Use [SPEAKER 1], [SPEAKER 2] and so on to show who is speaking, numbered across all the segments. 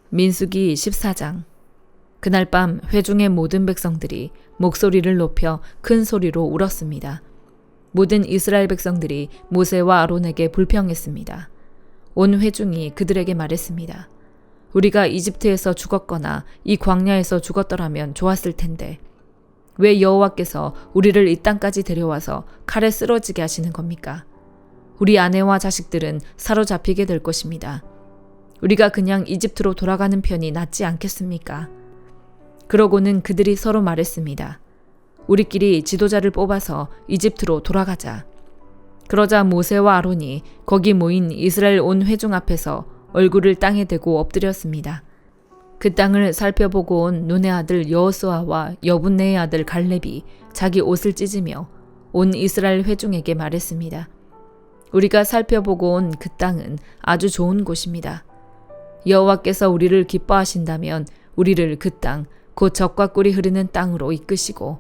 [SPEAKER 1] 민수기 14장. 그날 밤 회중의 모든 백성들이 목소리를 높여 큰 소리로 울었습니다. 모든 이스라엘 백성들이 모세와 아론에게 불평했습니다. 온 회중이 그들에게 말했습니다. 우리가 이집트에서 죽었거나 이 광야에서 죽었더라면 좋았을 텐데 왜 여호와께서 우리를 이 땅까지 데려와서 칼에 쓰러지게 하시는 겁니까? 우리 아내와 자식들은 사로잡히게 될 것입니다. 우리가 그냥 이집트로 돌아가는 편이 낫지 않겠습니까? 그러고는 그들이 서로 말했습니다. 우리끼리 지도자를 뽑아서 이집트로 돌아가자. 그러자 모세와 아론이 거기 모인 이스라엘 온 회중 앞에서 얼굴을 땅에 대고 엎드렸습니다. 그 땅을 살펴보고 온 눈의 아들 여호수아와 여분네의 아들 갈렙이 자기 옷을 찢으며 온 이스라엘 회중에게 말했습니다. 우리가 살펴보고 온 그 땅은 아주 좋은 곳입니다. 여호와께서 우리를 기뻐하신다면 우리를 그 땅, 곧 젖과 꿀이 흐르는 땅으로 이끄시고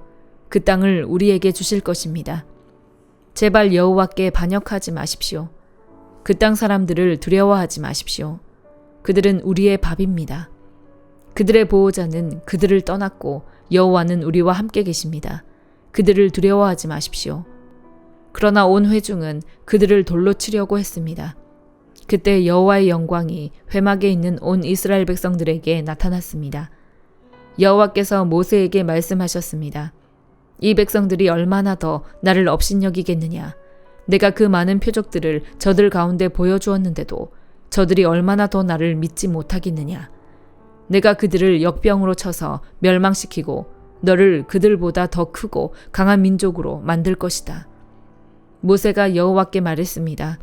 [SPEAKER 1] 그 땅을 우리에게 주실 것입니다. 제발 여호와께 반역하지 마십시오. 그 땅 사람들을 두려워하지 마십시오. 그들은 우리의 밥입니다. 그들의 보호자는 그들을 떠났고 여호와는 우리와 함께 계십니다. 그들을 두려워하지 마십시오. 그러나 온 회중은 그들을 돌로 치려고 했습니다. 그때 여호와의 영광이 회막에 있는 온 이스라엘 백성들에게 나타났습니다. 여호와께서 모세에게 말씀하셨습니다. 이 백성들이 얼마나 더 나를 업신여기겠느냐. 내가 그 많은 표적들을 저들 가운데 보여주었는데도 저들이 얼마나 더 나를 믿지 못하겠느냐. 내가 그들을 역병으로 쳐서 멸망시키고 너를 그들보다 더 크고 강한 민족으로 만들 것이다. 모세가 여호와께 말했습니다.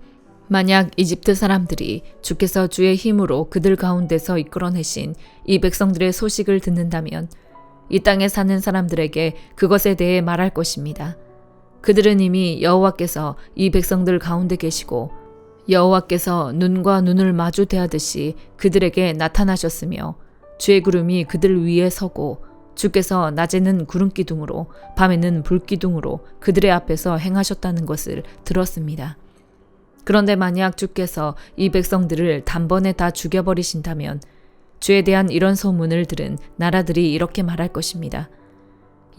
[SPEAKER 1] 만약 이집트 사람들이 주께서 주의 힘으로 그들 가운데서 이끌어내신 이 백성들의 소식을 듣는다면 이 땅에 사는 사람들에게 그것에 대해 말할 것입니다. 그들은 이미 여호와께서 이 백성들 가운데 계시고 여호와께서 눈과 눈을 마주 대하듯이 그들에게 나타나셨으며 주의 구름이 그들 위에 서고 주께서 낮에는 구름기둥으로 밤에는 불기둥으로 그들의 앞에서 행하셨다는 것을 들었습니다. 그런데 만약 주께서 이 백성들을 단번에 다 죽여버리신다면 주에 대한 이런 소문을 들은 나라들이 이렇게 말할 것입니다.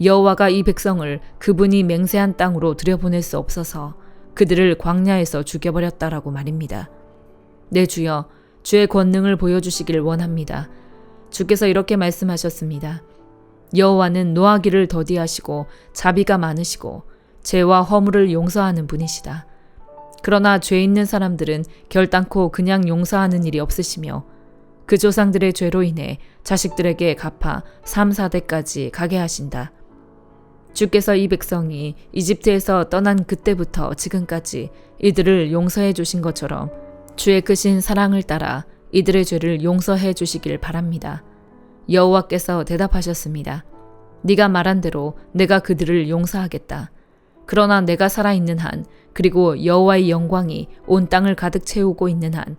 [SPEAKER 1] 여호와가 이 백성을 그분이 맹세한 땅으로 들여보낼 수 없어서 그들을 광야에서 죽여버렸다라고 말입니다. 네, 주여, 주의 권능을 보여주시길 원합니다. 주께서 이렇게 말씀하셨습니다. 여호와는 노하기를 더디하시고 자비가 많으시고 죄와 허물을 용서하는 분이시다. 그러나 죄 있는 사람들은 결단코 그냥 용서하는 일이 없으시며 그 조상들의 죄로 인해 자식들에게 갚아 3, 4대까지 가게 하신다. 주께서 이 백성이 이집트에서 떠난 그때부터 지금까지 이들을 용서해 주신 것처럼 주의 크신 사랑을 따라 이들의 죄를 용서해 주시길 바랍니다. 여호와께서 대답하셨습니다. 네가 말한 대로 내가 그들을 용서하겠다. 그러나 내가 살아있는 한, 그리고 여호와의 영광이 온 땅을 가득 채우고 있는 한,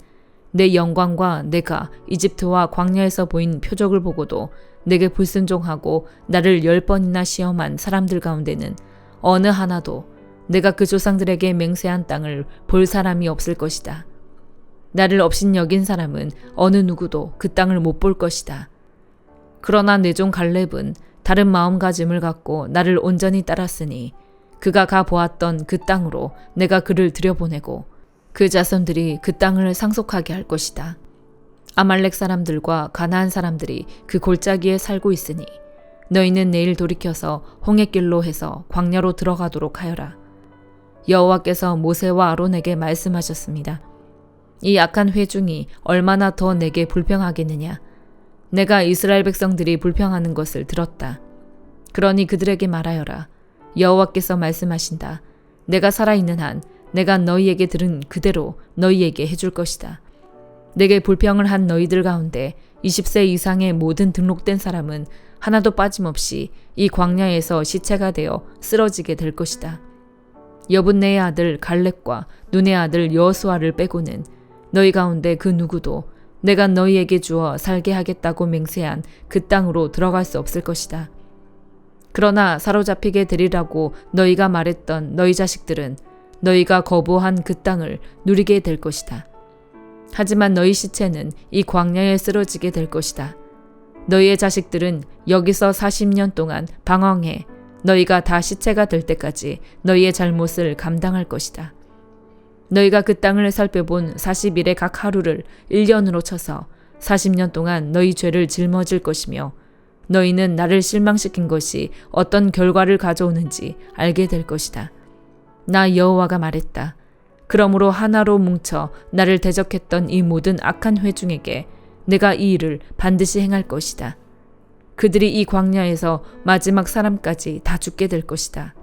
[SPEAKER 1] 내 영광과 내가 이집트와 광야에서 보인 표적을 보고도 내게 불순종하고 나를 10번이나 시험한 사람들 가운데는 어느 하나도 내가 그 조상들에게 맹세한 땅을 볼 사람이 없을 것이다. 나를 업신여긴 사람은 어느 누구도 그 땅을 못 볼 것이다. 그러나 내 종 갈렙은 다른 마음가짐을 갖고 나를 온전히 따랐으니 그가 가 보았던 그 땅으로 내가 그를 들여보내고 그 자손들이 그 땅을 상속하게 할 것이다. 아말렉 사람들과 가나안 사람들이 그 골짜기에 살고 있으니 너희는 내일 돌이켜서 홍해길로 해서 광야로 들어가도록 하여라. 여호와께서 모세와 아론에게 말씀하셨습니다. 이 악한 회중이 얼마나 더 내게 불평하겠느냐. 내가 이스라엘 백성들이 불평하는 것을 들었다. 그러니 그들에게 말하여라. 여호와께서 말씀하신다. 내가 살아있는 한 내가 너희에게 들은 그대로 너희에게 해줄 것이다. 내게 불평을 한 너희들 가운데 20세 이상의 모든 등록된 사람은 하나도 빠짐없이 이 광야에서 시체가 되어 쓰러지게 될 것이다. 여분네의 아들 갈렙과 눈의 아들 여호수아를 빼고는 너희 가운데 그 누구도 내가 너희에게 주어 살게 하겠다고 맹세한 그 땅으로 들어갈 수 없을 것이다. 그러나 사로잡히게 되리라고 너희가 말했던 너희 자식들은 너희가 거부한 그 땅을 누리게 될 것이다. 하지만 너희 시체는 이 광야에 쓰러지게 될 것이다. 너희의 자식들은 여기서 40년 동안 방황해 너희가 다 시체가 될 때까지 너희의 잘못을 감당할 것이다. 너희가 그 땅을 살펴본 40일의 각 하루를 1년으로 쳐서 40년 동안 너희 죄를 짊어질 것이며 너희는 나를 실망시킨 것이 어떤 결과를 가져오는지 알게 될 것이다. 나 여호와가 말했다. 그러므로 하나로 뭉쳐 나를 대적했던 이 모든 악한 회중에게 내가 이 일을 반드시 행할 것이다. 그들이 이 광야에서 마지막 사람까지 다 죽게 될 것이다.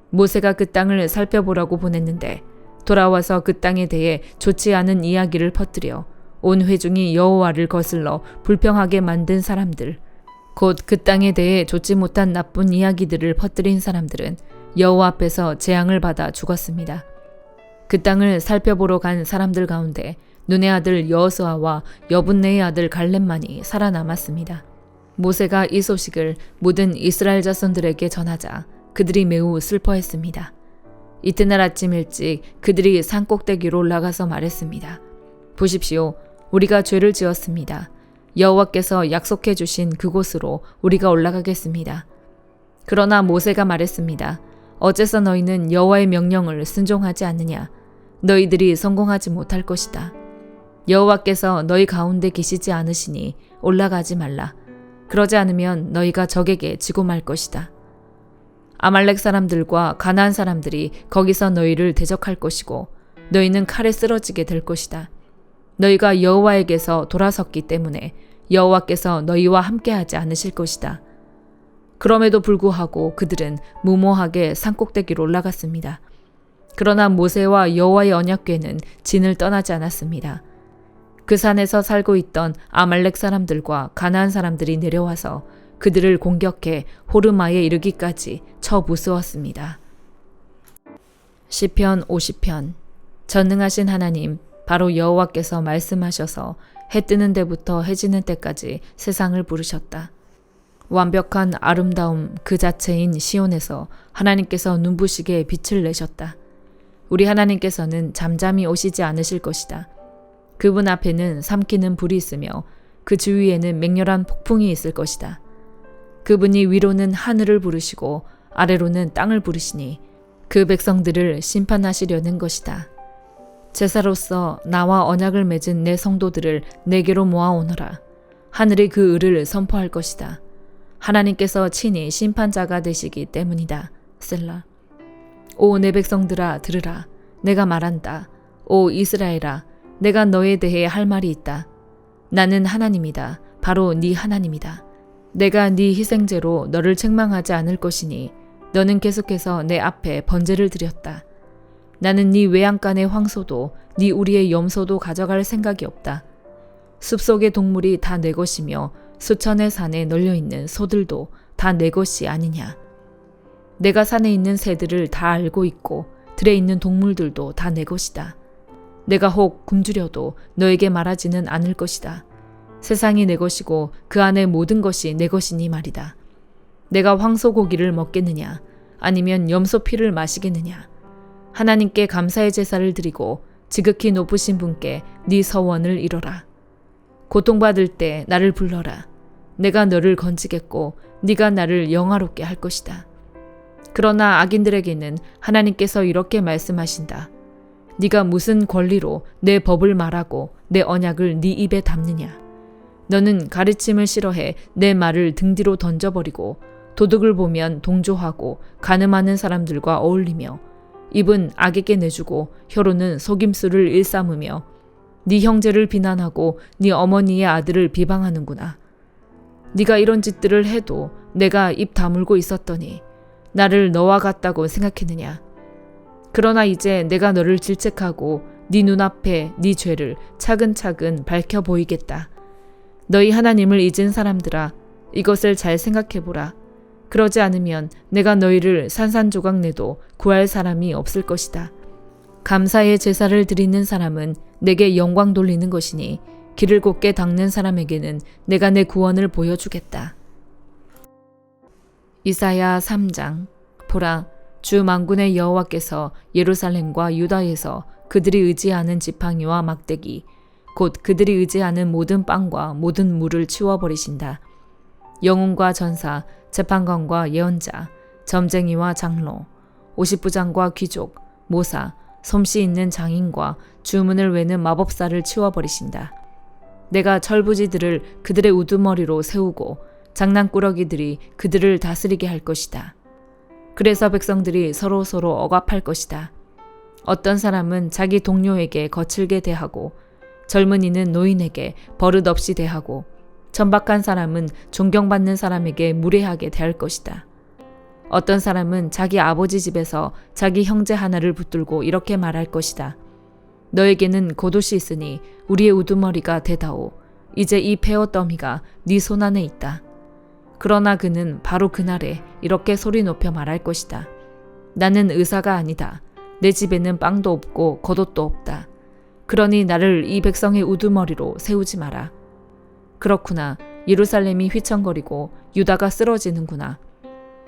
[SPEAKER 1] 모세가 그 땅을 살펴보라고 보냈는데 돌아와서 그 땅에 대해 좋지 않은 이야기를 퍼뜨려 온 회중이 여호와를 거슬러 불평하게 만든 사람들, 곧 그 땅에 대해 좋지 못한 나쁜 이야기들을 퍼뜨린 사람들은 여호와 앞에서 재앙을 받아 죽었습니다. 그 땅을 살펴보러 간 사람들 가운데 눈의 아들 여호수아와 여분네의 아들 갈렙만이 살아남았습니다. 모세가 이 소식을 모든 이스라엘 자손들에게 전하자 그들이 매우 슬퍼했습니다. 이튿날 아침 일찍 그들이 산꼭대기로 올라가서 말했습니다. 보십시오. 우리가 죄를 지었습니다. 여호와께서 약속해 주신 그곳으로 우리가 올라가겠습니다. 그러나 모세가 말했습니다. 어째서 너희는 여호와의 명령을 순종하지 않느냐? 너희들이 성공하지 못할 것이다. 여호와께서 너희 가운데 계시지 않으시니 올라가지 말라. 그러지 않으면 너희가 적에게 지고 말 것이다. 아말렉 사람들과 가나안 사람들이 거기서 너희를 대적할 것이고 너희는 칼에 쓰러지게 될 것이다. 너희가 여호와에게서 돌아섰기 때문에 여호와께서 너희와 함께하지 않으실 것이다. 그럼에도 불구하고 그들은 무모하게 산꼭대기로 올라갔습니다. 그러나 모세와 여호와의 언약궤는 진을 떠나지 않았습니다. 그 산에서 살고 있던 아말렉 사람들과 가나안 사람들이 내려와서 그들을 공격해 호르마에 이르기까지 쳐부수었습니다. 시편 50편. 전능하신 하나님, 바로 여호와께서 말씀하셔서 해 뜨는 데부터 해 지는 때까지 세상을 부르셨다. 완벽한 아름다움 그 자체인 시온에서 하나님께서 눈부시게 빛을 내셨다. 우리 하나님께서는 잠잠히 오시지 않으실 것이다. 그분 앞에는 삼키는 불이 있으며 그 주위에는 맹렬한 폭풍이 있을 것이다. 그분이 위로는 하늘을 부르시고 아래로는 땅을 부르시니 그 백성들을 심판하시려는 것이다. 제사로서 나와 언약을 맺은 내 성도들을 내게로 모아오너라. 하늘이 그 의를 선포할 것이다. 하나님께서 친히 심판자가 되시기 때문이다. 셀라. 오 내 백성들아 들으라. 내가 말한다. 오 이스라엘아 내가 너에 대해 할 말이 있다. 나는 하나님이다. 바로 네 하나님이다. 내가 네 희생제로 너를 책망하지 않을 것이니 너는 계속해서 내 앞에 번제를 드렸다. 나는 네 외양간의 황소도 네 우리의 염소도 가져갈 생각이 없다. 숲속의 동물이 다 내 것이며 수천의 산에 널려있는 소들도 다 내 것이 아니냐. 내가 산에 있는 새들을 다 알고 있고 들에 있는 동물들도 다 내 것이다. 내가 혹 굶주려도 너에게 말하지는 않을 것이다. 세상이 내 것이고 그 안의 모든 것이 내 것이니 말이다. 내가 황소 고기를 먹겠느냐 아니면 염소 피를 마시겠느냐. 하나님께 감사의 제사를 드리고 지극히 높으신 분께 네 서원을 이뤄라. 고통받을 때 나를 불러라. 내가 너를 건지겠고 네가 나를 영화롭게 할 것이다. 그러나 악인들에게는 하나님께서 이렇게 말씀하신다. 네가 무슨 권리로 내 법을 말하고 내 언약을 네 입에 담느냐. 너는 가르침을 싫어해 내 말을 등 뒤로 던져버리고 도둑을 보면 동조하고 간음하는 사람들과 어울리며 입은 악에게 내주고 혀로는 속임수를 일삼으며 네 형제를 비난하고 네 어머니의 아들을 비방하는구나. 네가 이런 짓들을 해도 내가 입 다물고 있었더니 나를 너와 같다고 생각했느냐. 그러나 이제 내가 너를 질책하고 네 눈앞에 네 죄를 차근차근 밝혀 보이겠다. 너희 하나님을 잊은 사람들아 이것을 잘 생각해보라. 그러지 않으면 내가 너희를 산산조각 내도 구할 사람이 없을 것이다. 감사의 제사를 드리는 사람은 내게 영광 돌리는 것이니 길을 곧게 닦는 사람에게는 내가 내 구원을 보여주겠다. 이사야 3장. 보라, 주 만군의 여호와께서 예루살렘과 유다에서 그들이 의지하는 지팡이와 막대기, 곧 그들이 의지하는 모든 빵과 모든 물을 치워버리신다. 영웅과 전사, 재판관과 예언자, 점쟁이와 장로, 50부장과 귀족, 모사, 솜씨 있는 장인과 주문을 외는 마법사를 치워버리신다. 내가 철부지들을 그들의 우두머리로 세우고 장난꾸러기들이 그들을 다스리게 할 것이다. 그래서 백성들이 서로서로 억압할 것이다. 어떤 사람은 자기 동료에게 거칠게 대하고 젊은이는 노인에게 버릇없이 대하고 천박한 사람은 존경받는 사람에게 무례하게 대할 것이다. 어떤 사람은 자기 아버지 집에서 자기 형제 하나를 붙들고 이렇게 말할 것이다. 너에게는 겉옷이 있으니 우리의 우두머리가 되다오. 이제 이 폐허 더미가 네 손 안에 있다. 그러나 그는 바로 그날에 이렇게 소리 높여 말할 것이다. 나는 의사가 아니다. 내 집에는 빵도 없고 겉옷도 없다. 그러니 나를 이 백성의 우두머리로 세우지 마라. 그렇구나. 예루살렘이 휘청거리고 유다가 쓰러지는구나.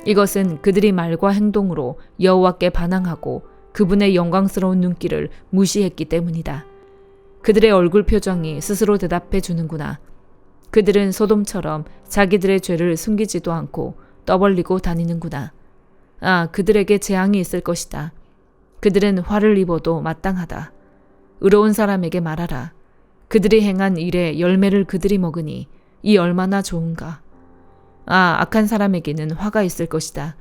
[SPEAKER 1] 이것은 그들이 말과 행동으로 여호와께 반항하고 그분의 영광스러운 눈길을 무시했기 때문이다. 그들의 얼굴 표정이 스스로 대답해 주는구나. 그들은 소돔처럼 자기들의 죄를 숨기지도 않고 떠벌리고 다니는구나. 아, 그들에게 재앙이 있을 것이다. 그들은 화를 입어도 마땅하다. 의로운 사람에게 말하라. 그들이 행한 일의 열매를 그들이 먹으니 이 얼마나 좋은가. 아, 악한 사람에게는 화가 있을 것이다.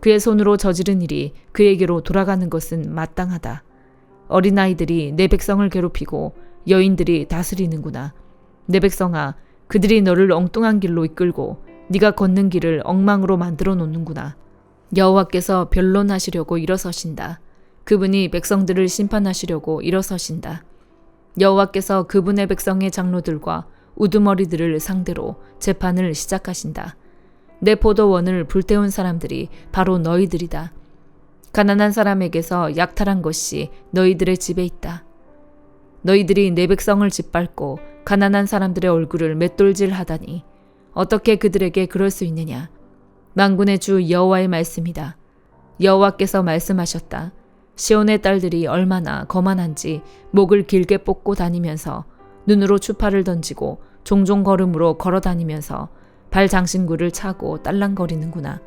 [SPEAKER 1] 그의 손으로 저지른 일이 그에게로 돌아가는 것은 마땅하다. 어린아이들이 내 백성을 괴롭히고 여인들이 다스리는구나. 내 백성아, 그들이 너를 엉뚱한 길로 이끌고 네가 걷는 길을 엉망으로 만들어 놓는구나. 여호와께서 변론하시려고 일어서신다. 그분이 백성들을 심판하시려고 일어서신다. 여호와께서 그분의 백성의 장로들과 우두머리들을 상대로 재판을 시작하신다. 내 포도원을 불태운 사람들이 바로 너희들이다. 가난한 사람에게서 약탈한 것이 너희들의 집에 있다. 너희들이 내 백성을 짓밟고 가난한 사람들의 얼굴을 맷돌질 하다니 어떻게 그들에게 그럴 수 있느냐. 만군의 주 여호와의 말씀이다. 여호와께서 말씀하셨다. 시온의 딸들이 얼마나 거만한지 목을 길게 뽑고 다니면서 눈으로 추파를 던지고 종종 걸음으로 걸어 다니면서 발 장신구를 차고 딸랑거리는구나.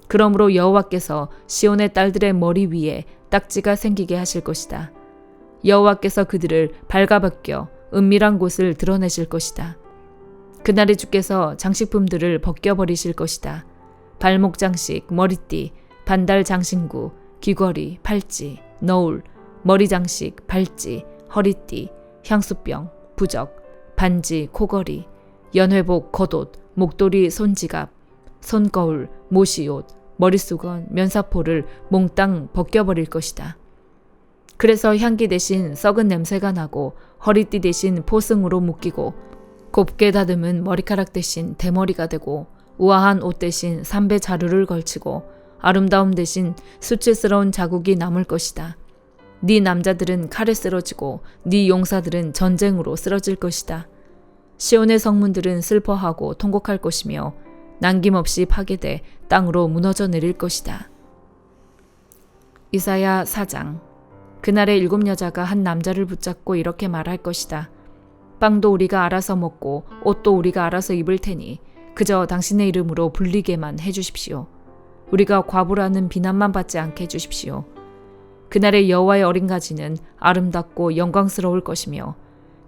[SPEAKER 1] 그러므로 여호와께서 시온의 딸들의 머리 위에 딱지가 생기게 하실 것이다. 여호와께서 그들을 발가벗겨 은밀한 곳을 드러내실 것이다. 그날에 주께서 장식품들을 벗겨버리실 것이다. 발목 장식, 머리띠, 반달 장신구, 귀걸이, 팔찌, 너울, 머리 장식, 발찌, 허리띠, 향수병, 부적, 반지, 코걸이, 연회복, 겉옷, 목도리, 손지갑, 손거울, 모시옷, 머릿수건, 면사포를 몽땅 벗겨버릴 것이다. 그래서 향기 대신 썩은 냄새가 나고 허리띠 대신 포승으로 묶이고 곱게 다듬은 머리카락 대신 대머리가 되고 우아한 옷 대신 삼배 자루를 걸치고 아름다움 대신 수치스러운 자국이 남을 것이다. 네 남자들은 칼에 쓰러지고 네 용사들은 전쟁으로 쓰러질 것이다. 시온의 성문들은 슬퍼하고 통곡할 것이며 남김없이 파괴돼 땅으로 무너져 내릴 것이다. 이사야 4장. 그날에 7 여자가 한 남자를 붙잡고 이렇게 말할 것이다. 빵도 우리가 알아서 먹고 옷도 우리가 알아서 입을 테니 그저 당신의 이름으로 불리게만 해주십시오. 우리가 과부라는 비난만 받지 않게 해주십시오. 그날의 여호와의 어린 가지는 아름답고 영광스러울 것이며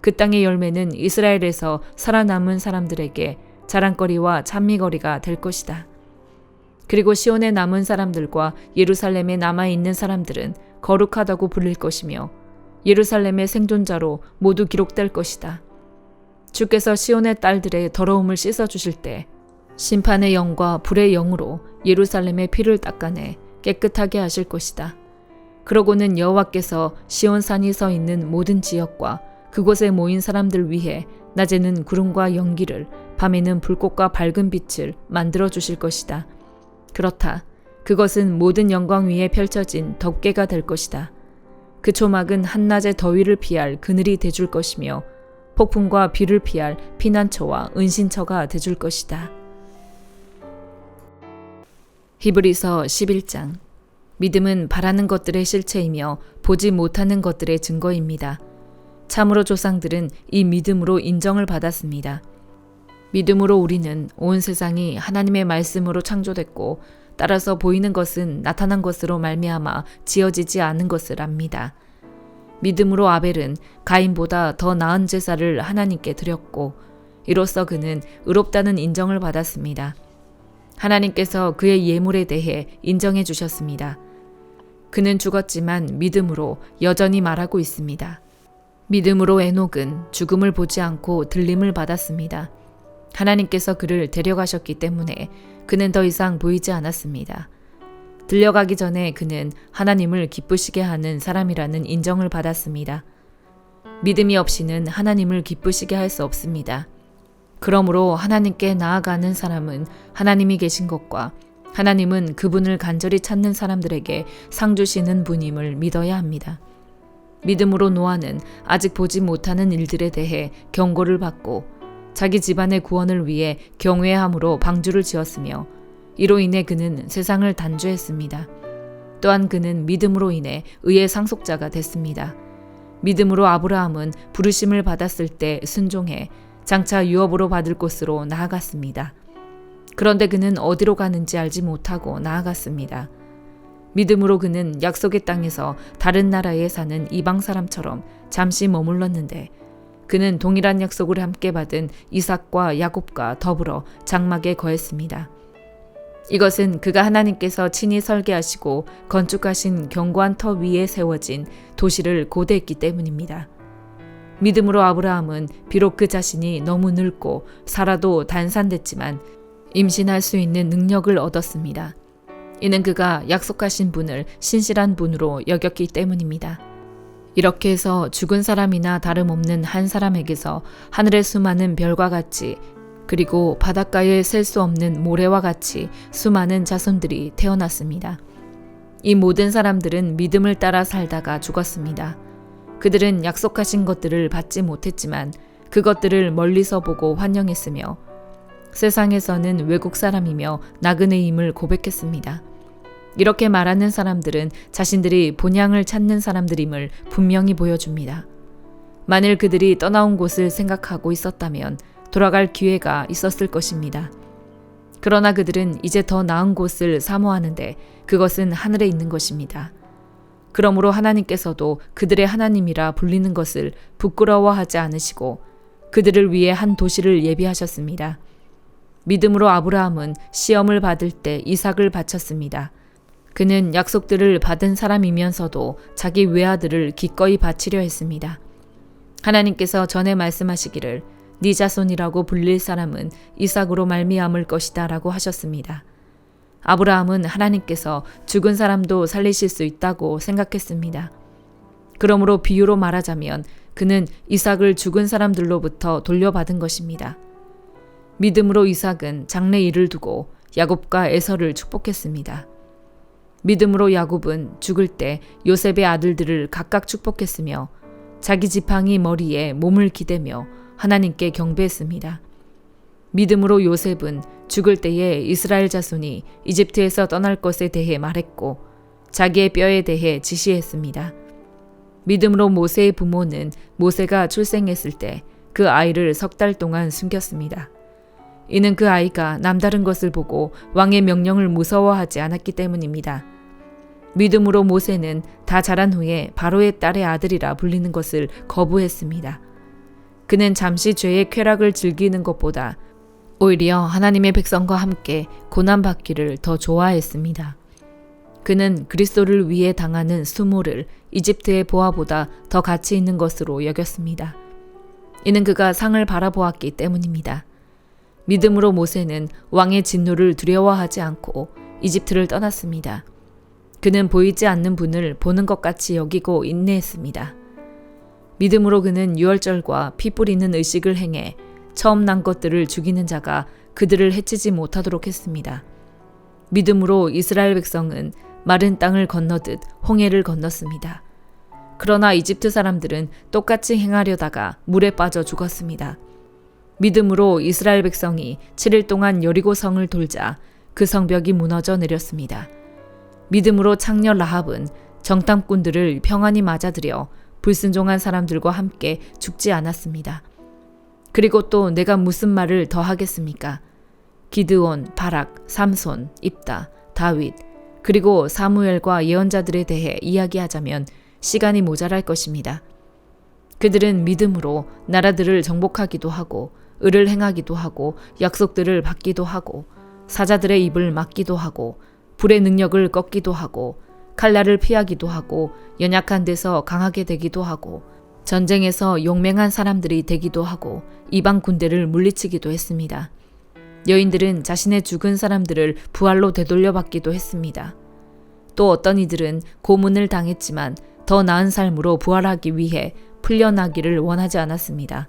[SPEAKER 1] 그 땅의 열매는 이스라엘에서 살아남은 사람들에게 자랑거리와 찬미거리가 될 것이다. 그리고 시온에 남은 사람들과 예루살렘에 남아있는 사람들은 거룩하다고 불릴 것이며 예루살렘의 생존자로 모두 기록될 것이다. 주께서 시온의 딸들의 더러움을 씻어주실 때 심판의 영과 불의 영으로 예루살렘의 피를 닦아내 깨끗하게 하실 것이다. 그러고는 여호와께서 시온산이 서 있는 모든 지역과 그곳에 모인 사람들 위해 낮에는 구름과 연기를 밤에는 불꽃과 밝은 빛을 만들어 주실 것이다. 그렇다. 그것은 모든 영광 위에 펼쳐진 덮개가 될 것이다. 그 초막은 한낮의 더위를 피할 그늘이 돼줄 것이며 폭풍과 비를 피할 피난처와 은신처가 돼줄 것이다. 히브리서 11장. 믿음은 바라는 것들의 실체이며 보지 못하는 것들의 증거입니다. 참으로 조상들은 이 믿음으로 인정을 받았습니다. 믿음으로 우리는 온 세상이 하나님의 말씀으로 창조됐고 따라서 보이는 것은 나타난 것으로 말미암아 지어지지 않은 것을 압니다. 믿음으로 아벨은 가인보다 더 나은 제사를 하나님께 드렸고 이로써 그는 의롭다는 인정을 받았습니다. 하나님께서 그의 예물에 대해 인정해 주셨습니다. 그는 죽었지만 믿음으로 여전히 말하고 있습니다. 믿음으로 에녹은 죽음을 보지 않고 들림을 받았습니다. 하나님께서 그를 데려가셨기 때문에 그는 더 이상 보이지 않았습니다. 들려가기 전에 그는 하나님을 기쁘시게 하는 사람이라는 인정을 받았습니다. 믿음이 없이는 하나님을 기쁘시게 할 수 없습니다. 그러므로 하나님께 나아가는 사람은 하나님이 계신 것과 하나님은 그분을 간절히 찾는 사람들에게 상 주시는 분임을 믿어야 합니다. 믿음으로 노아는 아직 보지 못하는 일들에 대해 경고를 받고 자기 집안의 구원을 위해 경외함으로 방주를 지었으며 이로 인해 그는 세상을 단죄했습니다. 또한 그는 믿음으로 인해 의의 상속자가 됐습니다. 믿음으로 아브라함은 부르심을 받았을 때 순종해 장차 유업으로 받을 곳으로 나아갔습니다. 그런데 그는 어디로 가는지 알지 못하고 나아갔습니다. 믿음으로 그는 약속의 땅에서 다른 나라에 사는 이방 사람처럼 잠시 머물렀는데 그는 동일한 약속을 함께 받은 이삭과 야곱과 더불어 장막에 거했습니다. 이것은 그가 하나님께서 친히 설계하시고 건축하신 견고한 터 위에 세워진 도시를 고대했기 때문입니다. 믿음으로 아브라함은 비록 그 자신이 너무 늙고 살아도 단산됐지만 임신할 수 있는 능력을 얻었습니다. 이는 그가 약속하신 분을 신실한 분으로 여겼기 때문입니다. 이렇게 해서 죽은 사람이나 다름없는 한 사람에게서 하늘의 수많은 별과 같이 그리고 바닷가에 셀 수 없는 모래와 같이 수많은 자손들이 태어났습니다. 이 모든 사람들은 믿음을 따라 살다가 죽었습니다. 그들은 약속하신 것들을 받지 못했지만 그것들을 멀리서 보고 환영했으며 세상에서는 외국 사람이며 나그네임을 고백했습니다. 이렇게 말하는 사람들은 자신들이 본향을 찾는 사람들임을 분명히 보여줍니다. 만일 그들이 떠나온 곳을 생각하고 있었다면 돌아갈 기회가 있었을 것입니다. 그러나 그들은 이제 더 나은 곳을 사모하는데 그것은 하늘에 있는 것입니다. 그러므로 하나님께서도 그들의 하나님이라 불리는 것을 부끄러워하지 않으시고 그들을 위해 한 도시를 예비하셨습니다. 믿음으로 아브라함은 시험을 받을 때 이삭을 바쳤습니다. 그는 약속들을 받은 사람이면서도 자기 외아들을 기꺼이 바치려 했습니다. 하나님께서 전에 말씀하시기를 네 자손이라고 불릴 사람은 이삭으로 말미암을 것이다 라고 하셨습니다. 아브라함은 하나님께서 죽은 사람도 살리실 수 있다고 생각했습니다. 그러므로 비유로 말하자면 그는 이삭을 죽은 사람들로부터 돌려받은 것입니다. 믿음으로 이삭은 장래 일을 두고 야곱과 에서를 축복했습니다. 믿음으로 야곱은 죽을 때 요셉의 아들들을 각각 축복했으며 자기 지팡이 머리에 몸을 기대며 하나님께 경배했습니다. 믿음으로 요셉은 죽을 때에 이스라엘 자손이 이집트에서 떠날 것에 대해 말했고 자기의 뼈에 대해 지시했습니다. 믿음으로 모세의 부모는 모세가 출생했을 때 그 아이를 3달 동안 숨겼습니다. 이는 그 아이가 남다른 것을 보고 왕의 명령을 무서워하지 않았기 때문입니다. 믿음으로 모세는 다 자란 후에 바로의 딸의 아들이라 불리는 것을 거부했습니다. 그는 잠시 죄의 쾌락을 즐기는 것보다 오히려 하나님의 백성과 함께 고난받기를 더 좋아했습니다. 그는 그리스도를 위해 당하는 수모를 이집트의 보화보다 더 가치 있는 것으로 여겼습니다. 이는 그가 상을 바라보았기 때문입니다. 믿음으로 모세는 왕의 진노를 두려워하지 않고 이집트를 떠났습니다. 그는 보이지 않는 분을 보는 것 같이 여기고 인내했습니다. 믿음으로 그는 유월절과 피 뿌리는 의식을 행해 처음 난 것들을 죽이는 자가 그들을 해치지 못하도록 했습니다. 믿음으로 이스라엘 백성은 마른 땅을 건너듯 홍해를 건넜습니다. 그러나 이집트 사람들은 똑같이 행하려다가 물에 빠져 죽었습니다. 믿음으로 이스라엘 백성이 7일 동안 여리고 성을 돌자 그 성벽이 무너져 내렸습니다. 믿음으로 창녀 라합은 정탐꾼들을 평안히 맞아들여 불순종한 사람들과 함께 죽지 않았습니다. 그리고 또 내가 무슨 말을 더 하겠습니까? 기드온, 바락, 삼손, 입다, 다윗, 그리고 사무엘과 예언자들에 대해 이야기하자면 시간이 모자랄 것입니다. 그들은 믿음으로 나라들을 정복하기도 하고 의를 행하기도 하고 약속들을 받기도 하고 사자들의 입을 막기도 하고 불의 능력을 꺾기도 하고 칼날을 피하기도 하고 연약한 데서 강하게 되기도 하고 전쟁에서 용맹한 사람들이 되기도 하고 이방 군대를 물리치기도 했습니다. 여인들은 자신의 죽은 사람들을 부활로 되돌려 받기도 했습니다. 또 어떤 이들은 고문을 당했지만 더 나은 삶으로 부활하기 위해 풀려나기를 원하지 않았습니다.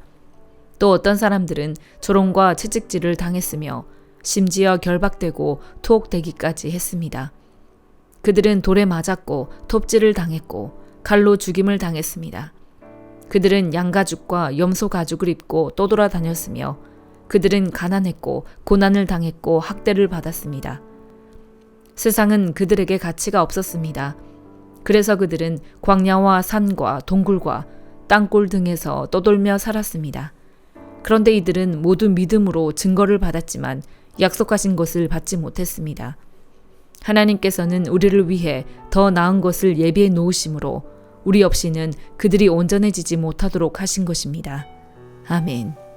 [SPEAKER 1] 또 어떤 사람들은 조롱과 채찍질을 당했으며 심지어 결박되고 투옥되기까지 했습니다. 그들은 돌에 맞았고 톱질을 당했고 칼로 죽임을 당했습니다. 그들은 양가죽과 염소 가죽을 입고 떠돌아다녔으며 그들은 가난했고 고난을 당했고 학대를 받았습니다. 세상은 그들에게 가치가 없었습니다. 그래서 그들은 광야와 산과 동굴과 땅굴 등에서 떠돌며 살았습니다. 그런데 이들은 모두 믿음으로 증거를 받았지만 약속하신 것을 받지 못했습니다. 하나님께서는 우리를 위해 더 나은 것을 예비해 놓으심으로 우리 없이는 그들이 온전해지지 못하도록 하신 것입니다. 아멘.